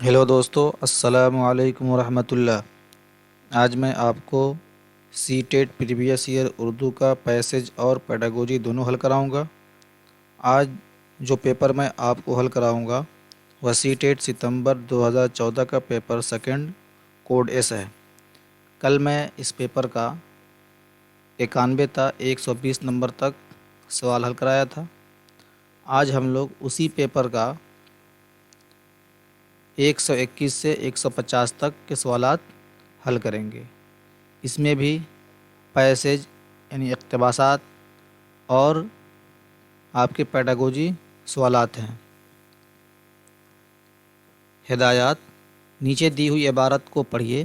Hello دوستو، السلام علیکم ورحمۃ اللہ۔ آج میں آپ کو C TET previous year Urdu کا پیسج اور پیڈاگوجی دونوں حل کراؤں گا۔ آج جو پیپر میں آپ کو حل کراؤں گا وہ سی ٹیٹ ستمبر 2014 کا پیپر سیکنڈ کوڈ ایس ہے۔ کل میں اس پیپر کا 91 تا 120 نمبر تک سوال حل کرایا تھا۔ آج ہم لوگ اسی پیپر کا 121 سے 150 تک کے سوالات حل کریں گے۔ اس میں بھی پیسج یعنی اقتباسات اور آپ کے پیڈاگوجی سوالات ہیں۔ ہدایات: نیچے دی ہوئی عبارت کو پڑھیے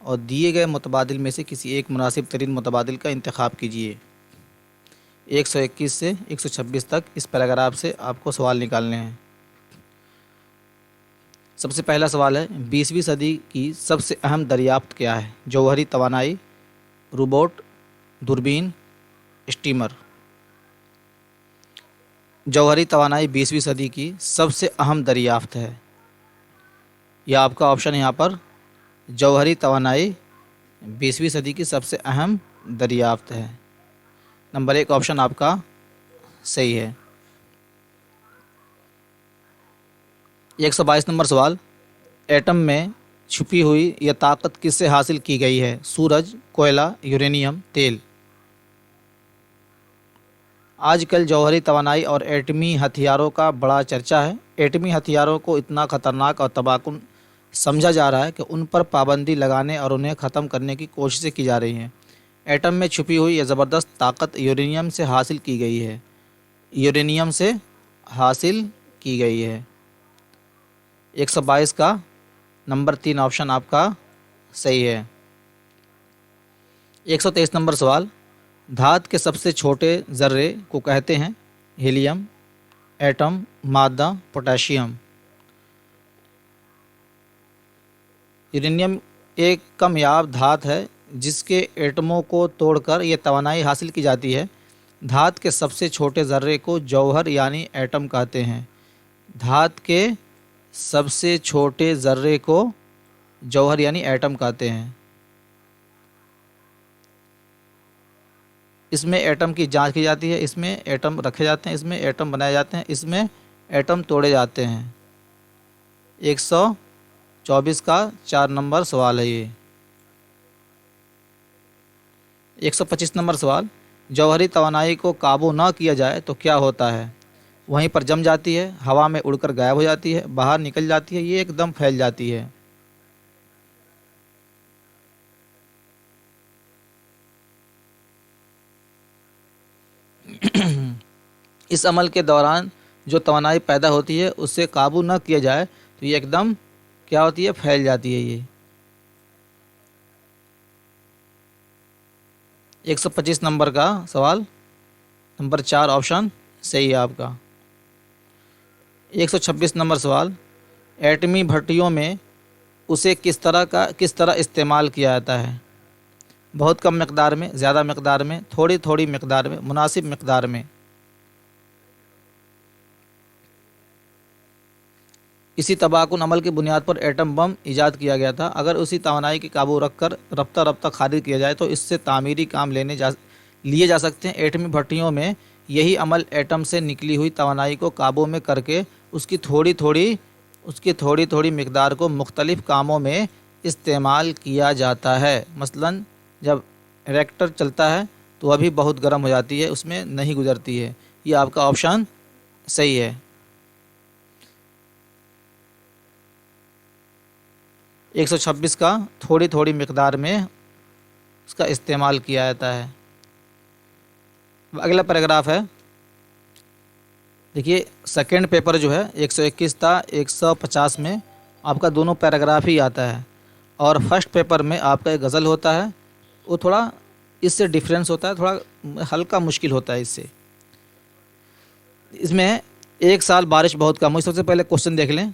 اور دیے گئے متبادل میں سے کسی ایک مناسب ترین متبادل کا انتخاب کیجیے۔ 121 سے 126 تک اس پیراگراف سے آپ کو سوال نکالنے ہیں۔ سب سے پہلا سوال ہے، 20ویں صدی کی سب سے اہم دریافت کیا ہے؟ جوہری توانائی، روبوٹ، دوربین، اسٹیمر۔ جوہری توانائی 20ویں صدی کی سب سے اہم دریافت ہے۔ یہ آپ کا آپشن یہاں پر جوہری توانائی 20ویں صدی کی سب سے اہم دریافت ہے۔ نمبر 1 آپشن آپ کا صحیح ہے۔ 122 نمبر سوال، ایٹم میں چھپی ہوئی یہ طاقت کس سے حاصل کی گئی ہے؟ سورج، کوئلہ، یورینیم، تیل۔ آج کل جوہری توانائی اور ایٹمی ہتھیاروں کا بڑا چرچا ہے۔ ایٹمی ہتھیاروں کو اتنا خطرناک اور تباہ کن سمجھا جا رہا ہے کہ ان پر پابندی لگانے اور انہیں ختم کرنے کی کوششیں کی جا رہی ہیں۔ ایٹم میں چھپی ہوئی یہ زبردست طاقت یورینیم سے حاصل کی گئی ہے۔ یورینیم سے حاصل کی گئی ہے۔ 122 کا نمبر 3 آپشن آپ کا صحیح ہے۔ 123 نمبر سوال، دھات کے سب سے چھوٹے ذرے کو کہتے ہیں؟ ہیلیم، ایٹم، مادہ، پوٹاشیم۔ یورینیم ایک کم یاب دھات ہے جس کے ایٹموں کو توڑ کر یہ توانائی حاصل کی جاتی ہے۔ دھات کے سب سے چھوٹے ذرے کو جوہر یعنی ایٹم کہتے ہیں۔ دھات کے سب سے چھوٹے ذرے کو جوہر یعنی ایٹم کہتے ہیں۔ اس میں ایٹم کی جانچ کی جاتی ہے، اس میں ایٹم رکھے جاتے ہیں، اس میں ایٹم بنائے جاتے ہیں، اس میں ایٹم توڑے جاتے ہیں۔ 124 کا 4 نمبر سوال ہے یہ۔ 125 نمبر سوال، جوہری توانائی کو قابو نہ کیا جائے تو کیا ہوتا ہے؟ وہیں پر جم جاتی ہے، ہوا میں اڑ کر غائب ہو جاتی ہے، باہر نکل جاتی ہے، یہ ایک دم پھیل جاتی ہے۔ اس عمل کے دوران جو توانائی پیدا ہوتی ہے اس سے قابو نہ کیا جائے تو یہ ایک دم کیا ہوتی ہے؟ پھیل جاتی ہے۔ یہ 125 نمبر کا سوال نمبر 4 آپشن صحیح ہے آپ کا۔ 126 نمبر سوال، ایٹمی بھٹیوں میں اسے کس طرح استعمال کیا جاتا ہے؟ بہت کم مقدار میں، زیادہ مقدار میں، تھوڑی مقدار میں، مناسب مقدار میں۔ اسی تباہ کن عمل کی بنیاد پر ایٹم بم ایجاد کیا گیا تھا۔ اگر اسی توانائی کی قابو رکھ کر رفتہ خارج کیا جائے تو اس سے تعمیری کام لیے جا سکتے ہیں۔ ایٹمی بھٹیوں میں یہی عمل ایٹم سے نکلی ہوئی توانائی کو قابو میں کر کے اس کی تھوڑی مقدار کو مختلف کاموں میں استعمال کیا جاتا ہے۔ مثلاً جب ریکٹر چلتا ہے تو ابھی بہت گرم ہو جاتی ہے، اس میں نہیں گزرتی ہے۔ یہ آپ کا آپشن صحیح ہے۔ 126 کا تھوڑی مقدار میں اس کا استعمال کیا جاتا ہے۔ اگلا پیراگراف ہے، دیکھیے سیکنڈ پیپر جو ہے 121 تا 150 میں آپ کا دونوں پیراگراف ہی آتا ہے، اور فرسٹ پیپر میں آپ کا ایک غزل ہوتا ہے، وہ تھوڑا اس سے ڈیفرنس ہوتا ہے، تھوڑا ہلکا مشکل ہوتا ہے اس سے۔ اس میں ایک سال بارش بہت کم ہوئی۔ سب سے پہلے کوشچن دیکھ لیں،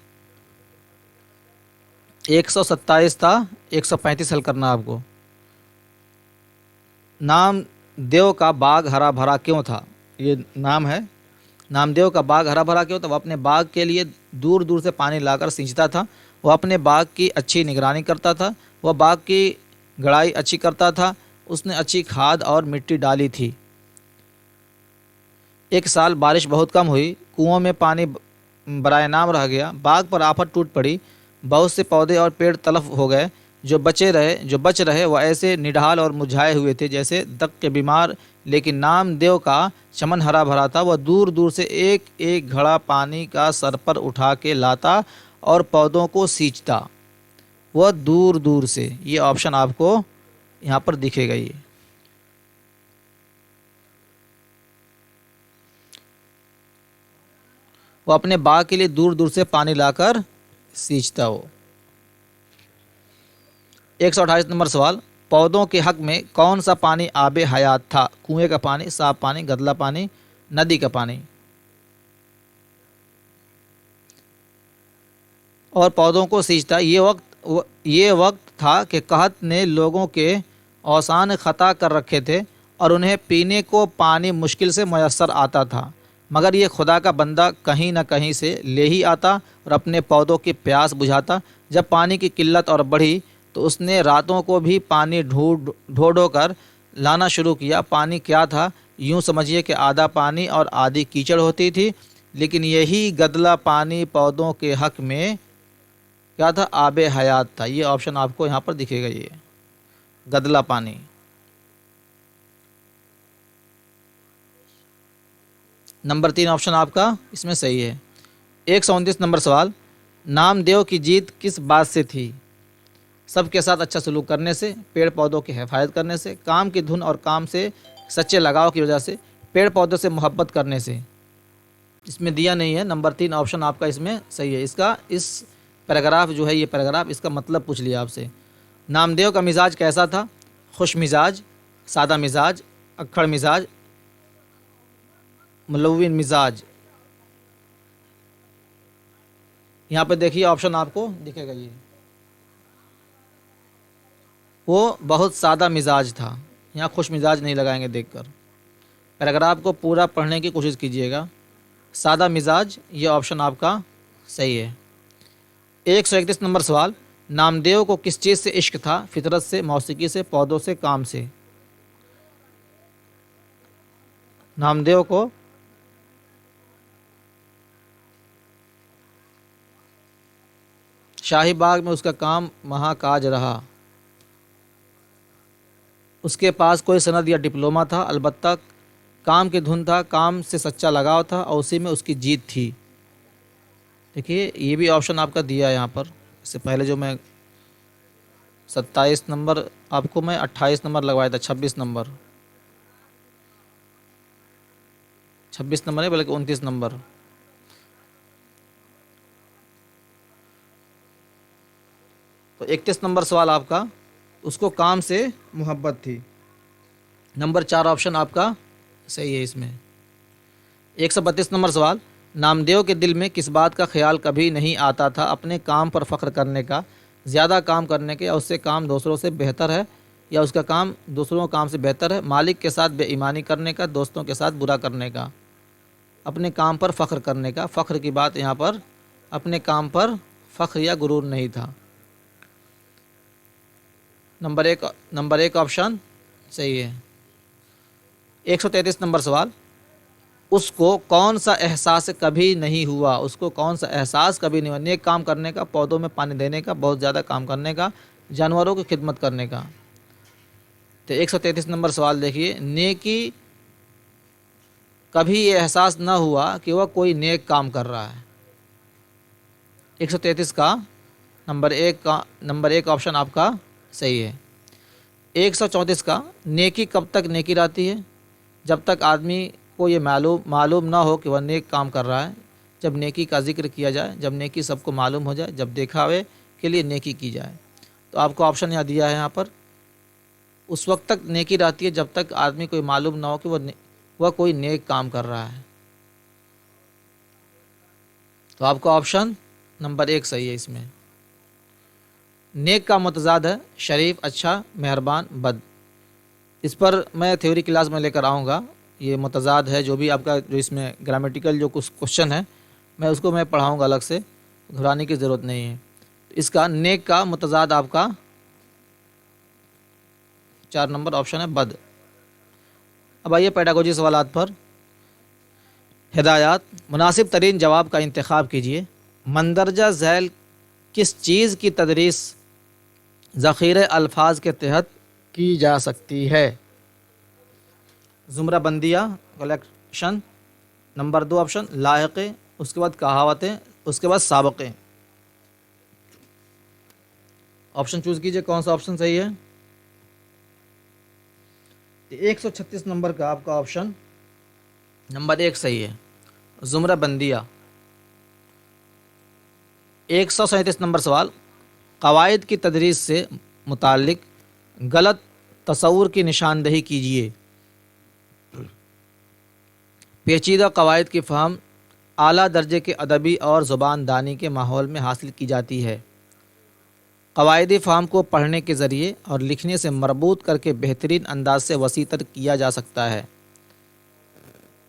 127 تھا 135 حل کرنا آپ کو۔ نام دیو کا باغ ہرا بھرا کیوں تھا؟ یہ نام ہے نامدیو کا باغ ہرا بھرا کیوں؟ تو وہ اپنے باغ کے لیے دور دور سے پانی لا کر سینچتا تھا، وہ اپنے باغ کی اچھی نگرانی کرتا تھا، وہ باغ کی گڑائی اچھی کرتا تھا، اس نے اچھی کھاد اور مٹی ڈالی تھی۔ ایک سال بارش بہت کم ہوئی، کنوؤں میں پانی برائے نام رہ گیا، باغ پر آفت ٹوٹ پڑی، بہت سے پودے اور پیڑ تلف ہو گئے، جو بچ رہے وہ ایسے نڈھال اور مرجھائے ہوئے تھے جیسے دق کے بیمار، لیکن نامدیو کا چمن ہرا بھرا تھا، وہ دور دور سے ایک ایک گھڑا پانی کا سر پر اٹھا کے لاتا اور پودوں کو سینچتا، وہ دور دور سے۔ یہ آپشن آپ کو یہاں پر دکھے گا۔ یہ وہ اپنے باغ کے لیے دور دور سے پانی لا کر سینچتا ہو۔ 128 نمبر سوال، پودوں کے حق میں کون سا پانی آب حیات تھا؟ کنویں کا پانی، صاف پانی، گدلا پانی، ندی کا پانی۔ اور پودوں کو سینچتا، یہ وقت تھا کہ قحط نے لوگوں کے اوسان خطا کر رکھے تھے اور انہیں پینے کو پانی مشکل سے میسر آتا تھا، مگر یہ خدا کا بندہ کہیں نہ کہیں سے لے ہی آتا اور اپنے پودوں کی پیاس بجھاتا۔ جب پانی کی قلت اور بڑھی تو اس نے راتوں کو بھی پانی ڈھو کر لانا شروع کیا۔ پانی کیا تھا؟ یوں سمجھیے کہ آدھا پانی اور آدھی کیچڑ ہوتی تھی، لیکن یہی گدلا پانی پودوں کے حق میں کیا تھا؟ آب حیات تھا۔ یہ آپشن آپ کو یہاں پر دکھے گا، یہ گدلا پانی۔ نمبر 3 آپشن آپ کا اس میں صحیح ہے۔ 129 نمبر سوال، نامدیو کی جیت کس بات سے تھی؟ سب کے ساتھ اچھا سلوک کرنے سے، پیڑ پودوں کی حفاظت کرنے سے، کام کی دھن اور کام سے سچے لگاؤ کی وجہ سے، پیڑ پودوں سے محبت کرنے سے۔ اس میں دیا نہیں ہے، نمبر 3 آپشن آپ کا اس میں صحیح ہے۔ اس پیراگراف جو ہے، یہ پیراگراف اس کا مطلب پوچھ لیا آپ سے۔ نامدیو کا مزاج کیسا تھا؟ خوش مزاج، سادہ مزاج، اکھڑ مزاج، ملون مزاج۔ یہاں پہ دیکھیے آپشن آپ کو دکھے گا، یہ وہ بہت سادہ مزاج تھا، یہاں خوش مزاج نہیں لگائیں گے دیکھ کر۔ پیراگراف کو پورا پڑھنے کی کوشش کیجیے گا۔ سادہ مزاج، یہ آپشن آپ کا صحیح ہے۔ 131 نمبر سوال، نامدیو کو کس چیز سے عشق تھا؟ فطرت سے، موسیقی سے، پودوں سے، کام سے۔ نامدیو کو شاہی باغ میں اس کا کام مہا کاج رہا۔ اس کے پاس کوئی سند یا ڈپلومہ تھا، البتہ کام کی دھن تھا، کام سے سچا لگاؤ تھا اور اسی میں اس کی جیت تھی۔ دیکھیے یہ بھی آپشن آپ کا دیا ہے یہاں پر، اس سے پہلے جو میں 27 نمبر آپ کو میں 28 نمبر لگوایا تھا، 26 نمبر نہیں بلکہ 29 نمبر۔ تو 31 نمبر سوال آپ کا، اس کو کام سے محبت تھی۔ نمبر 4 آپشن آپ کا صحیح ہے اس میں۔ 132 نمبر سوال، نامدیو کے دل میں کس بات کا خیال کبھی نہیں آتا تھا؟ اپنے کام پر فخر کرنے کا، زیادہ کام کرنے کے، یا اس سے کام دوسروں سے بہتر ہے، یا اس کا کام دوسروں کام سے بہتر ہے، مالک کے ساتھ بے ایمانی کرنے کا، دوستوں کے ساتھ برا کرنے کا۔ اپنے کام پر فخر کرنے کا، فخر کی بات یہاں پر، اپنے کام پر فخر یا غرور نہیں تھا۔ نمبر ایک آپشن صحیح ہے۔ 133 نمبر سوال، اس کو کون سا احساس کبھی نہیں ہوا؟ اس کو کون سا احساس کبھی نہیں ہوا؟ نیک کام کرنے کا، پودوں میں پانی دینے کا، بہت زیادہ کام کرنے کا، جانوروں کی خدمت کرنے کا۔ تو 133 نمبر سوال دیکھیے، نیکی کبھی یہ احساس نہ ہوا کہ وہ کوئی نیک کام کر رہا ہے۔ 133 کا نمبر ایک آپشن آپ کا صحیح ہے۔ 134 کا، نیکی کب تک نیکی رہتی ہے؟ جب تک آدمی کو یہ معلوم نہ ہو کہ وہ نیک کام کر رہا ہے۔ جب نیکی کا ذکر کیا جائے، جب نیکی سب کو معلوم ہو جائے، جب دکھاوے کے لیے نیکی کی جائے۔ تو آپ کو آپشن یہاں دیا ہے، یہاں پر اس وقت تک نیکی رہتی ہے جب تک آدمی کو معلوم نہ ہو کہ وہ کوئی نیک کام کر رہا ہے۔ تو آپ کو آپشن نمبر 1 صحیح ہے اس میں۔ نیک کا متضاد ہے شریف، اچھا، مہربان، بد۔ اس پر میں تھیوری کلاس میں لے کر آؤں گا، یہ متضاد ہے، جو بھی آپ کا جو اس میں گرامیٹیکل جو کچھ کوشچن ہے میں اس کو میں پڑھاؤں گا الگ سے، گھبرانے کی ضرورت نہیں ہے۔ اس کا نیک کا متضاد آپ کا 4 نمبر آپشن ہے بد۔ اب آئیے پیڈاگوجی سوالات پر۔ ہدایات: مناسب ترین جواب کا انتخاب کیجیے۔ مندرجہ ذیل کس چیز کی تدریس ذخیرہ الفاظ کے تحت کی جا سکتی ہے؟ زمرہ بندیہ کلیکشن، نمبر 2 آپشن لاحقیں، اس کے بعد کہاوتیں، اس کے بعد سابقیں۔ آپشن چوز کیجئے کون سا آپشن صحیح ہے۔ 136 نمبر کا آپ کا آپشن نمبر 1 صحیح ہے، زمرہ بندیہ۔ 137 نمبر سوال، قواعد کی تدریس سے متعلق غلط تصور کی نشاندہی کیجیے۔ پیچیدہ قواعد کی فہم اعلیٰ درجے کے ادبی اور زبان دانی کے ماحول میں حاصل کی جاتی ہے۔ قواعدی فہم کو پڑھنے کے ذریعے اور لکھنے سے مربوط کر کے بہترین انداز سے وسیع تر کیا جا سکتا ہے۔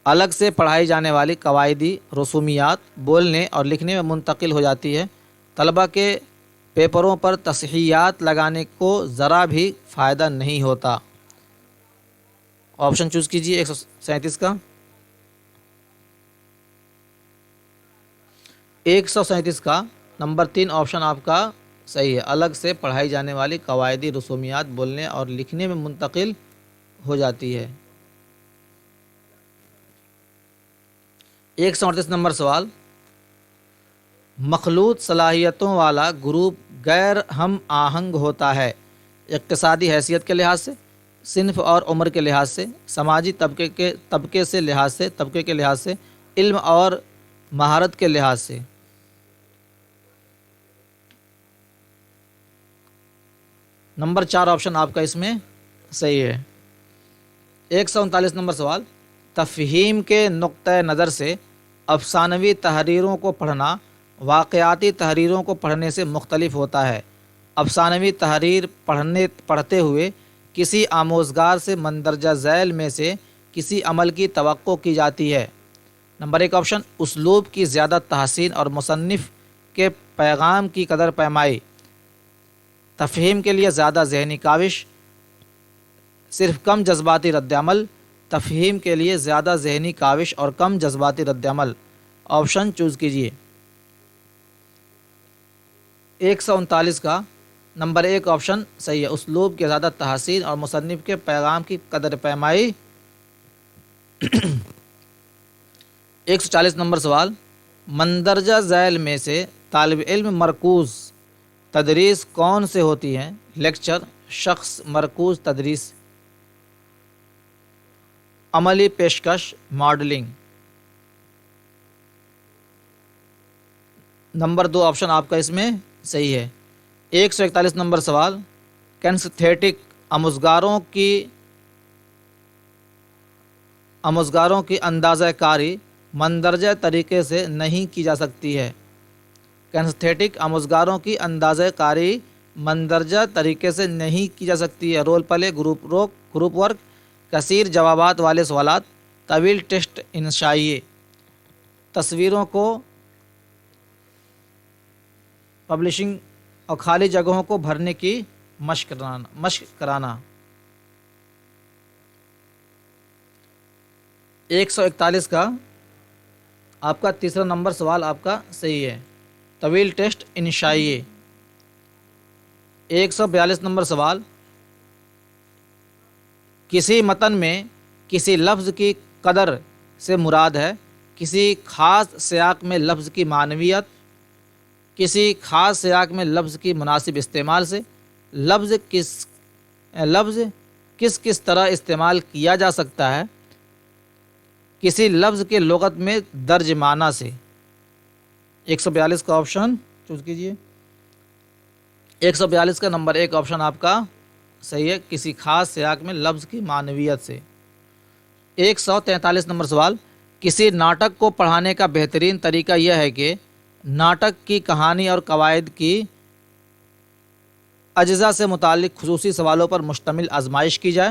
الگ سے پڑھائی جانے والی قواعدی رسومیات بولنے اور لکھنے میں منتقل ہو جاتی ہے۔ طلبہ کے پیپروں پر تصحیحات لگانے کو ذرا بھی فائدہ نہیں ہوتا۔ آپشن چوز کیجیے 137 کا۔ 137 کا نمبر 3 آپشن آپ کا صحیح ہے، الگ سے پڑھائی جانے والی قواعدی رسومیات بولنے اور لکھنے میں منتقل ہو جاتی ہے۔ 138 نمبر سوال، مخلوط صلاحیتوں والا گروپ غیر ہم آہنگ ہوتا ہے، اقتصادی حیثیت کے لحاظ سے، صنف اور عمر کے لحاظ سے، سماجی طبقے کے لحاظ سے، علم اور مہارت کے لحاظ سے۔ نمبر 4 آپشن آپ کا اس میں صحیح ہے۔ 139 نمبر سوال، تفہیم کے نقطہ نظر سے افسانوی تحریروں کو پڑھنا واقعاتی تحریروں کو پڑھنے سے مختلف ہوتا ہے۔ افسانوی تحریر پڑھتے ہوئے کسی آموزگار سے مندرجہ ذیل میں سے کسی عمل کی توقع کی جاتی ہے۔ نمبر 1 آپشن اسلوب کی زیادہ تحسین اور مصنف کے پیغام کی قدر پیمائی۔ تفہیم کے لیے زیادہ ذہنی کاوش، صرف کم جذباتی رد عمل۔ تفہیم کے لیے زیادہ ذہنی کاوش اور کم جذباتی رد عمل۔ آپشن چوز کیجیے۔ 139 کا نمبر 1 آپشن صحیح ہے، اسلوب کی زیادہ تحسین اور مصنف کے پیغام کی قدر پیمائی۔ 140 نمبر سوال، مندرجہ ذیل میں سے طالب علم مرکوز تدریس کون سے ہوتی ہے؟ لیکچر، شخص مرکوز تدریس، عملی پیشکش، ماڈلنگ۔ نمبر 2 آپشن آپ کا اس میں صحیح ہے۔ 141 نمبر سوال، کنستھیٹک آموزگاروں کی اندازہ کاری مندرجہ طریقے سے نہیں کی جا سکتی ہے۔ کنستھیٹک آموزگاروں کی اندازہ کاری مندرجہ طریقے سے نہیں کی جا سکتی ہے۔ رول پلے، گروپ ورک، کثیر جوابات والے سوالات، طویل ٹیسٹ انشائیے، تصویروں کو پبلشنگ اور خالی جگہوں کو بھرنے کی مشق کرانا۔ 141 کا آپ کا تیسرا نمبر سوال آپ کا صحیح ہے، طویل ٹیسٹ انشائیے۔ 142 نمبر سوال، کسی متن میں کسی لفظ کی قدر سے مراد ہے کسی خاص سیاق میں لفظ کی معنویت، کسی خاص سیاق میں لفظ کی مناسب استعمال سے، لفظ کس طرح استعمال کیا جا سکتا ہے، کسی لفظ کے لغت میں درج معنی سے۔ 142 کا آپشن چوز کیجیے۔ 142 کا نمبر 1 آپشن آپ کا صحیح ہے، کسی خاص سیاق میں لفظ کی معنویت سے۔ 143 نمبر سوال، کسی ناٹک کو پڑھانے کا بہترین طریقہ یہ ہے کہ ناٹک کی کہانی اور قواعد کی اجزاء سے متعلق خصوصی سوالوں پر مشتمل آزمائش کی جائے۔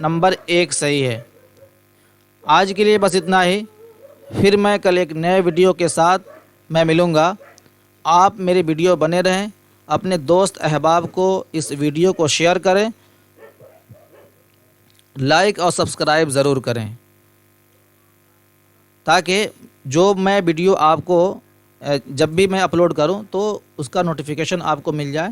نمبر 1 صحیح ہے۔ آج کے لیے بس اتنا ہی، پھر میں کل ایک نئے ویڈیو کے ساتھ میں ملوں گا۔ آپ میری ویڈیو بنے رہیں، اپنے دوست احباب کو اس ویڈیو کو شیئر کریں، لائک اور سبسکرائب ضرور کریں، تاکہ جو میں ویڈیو آپ کو جب بھی میں اپلوڈ کروں تو اس کا نوٹیفیکیشن آپ کو مل جائے۔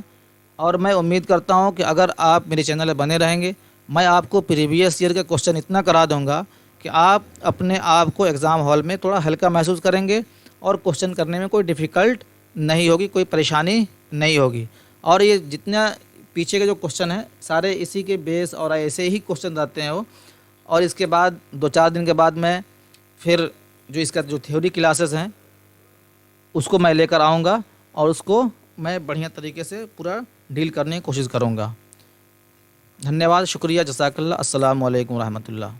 اور میں امید کرتا ہوں کہ اگر آپ میرے چینل پہ بنے رہیں گے، میں آپ کو پریویس ایئر کے کوشچن اتنا کرا دوں گا کہ آپ اپنے آپ کو ایگزام ہال میں تھوڑا ہلکا محسوس کریں گے، اور کوشچن کرنے میں کوئی ڈیفیکلٹ نہیں ہوگی، کوئی پریشانی نہیں ہوگی۔ اور یہ جتنا پیچھے کے جو کوشچن ہیں سارے اسی کے بیس اور ایسے ہی کوشچن رہتے ہیں وہ۔ اور اس کے بعد 2-4 دن کے بعد میں پھر جو اس کا جو تھیوری کلاسز ہیں اس کو میں لے کر آؤں گا، اور اس کو میں بڑھیا طریقے سے پورا ڈیل کرنے کی کوشش کروں گا۔ دھنیہ واد، شکریہ، جزاک اللہ، السلام علیکم ورحمۃ اللہ۔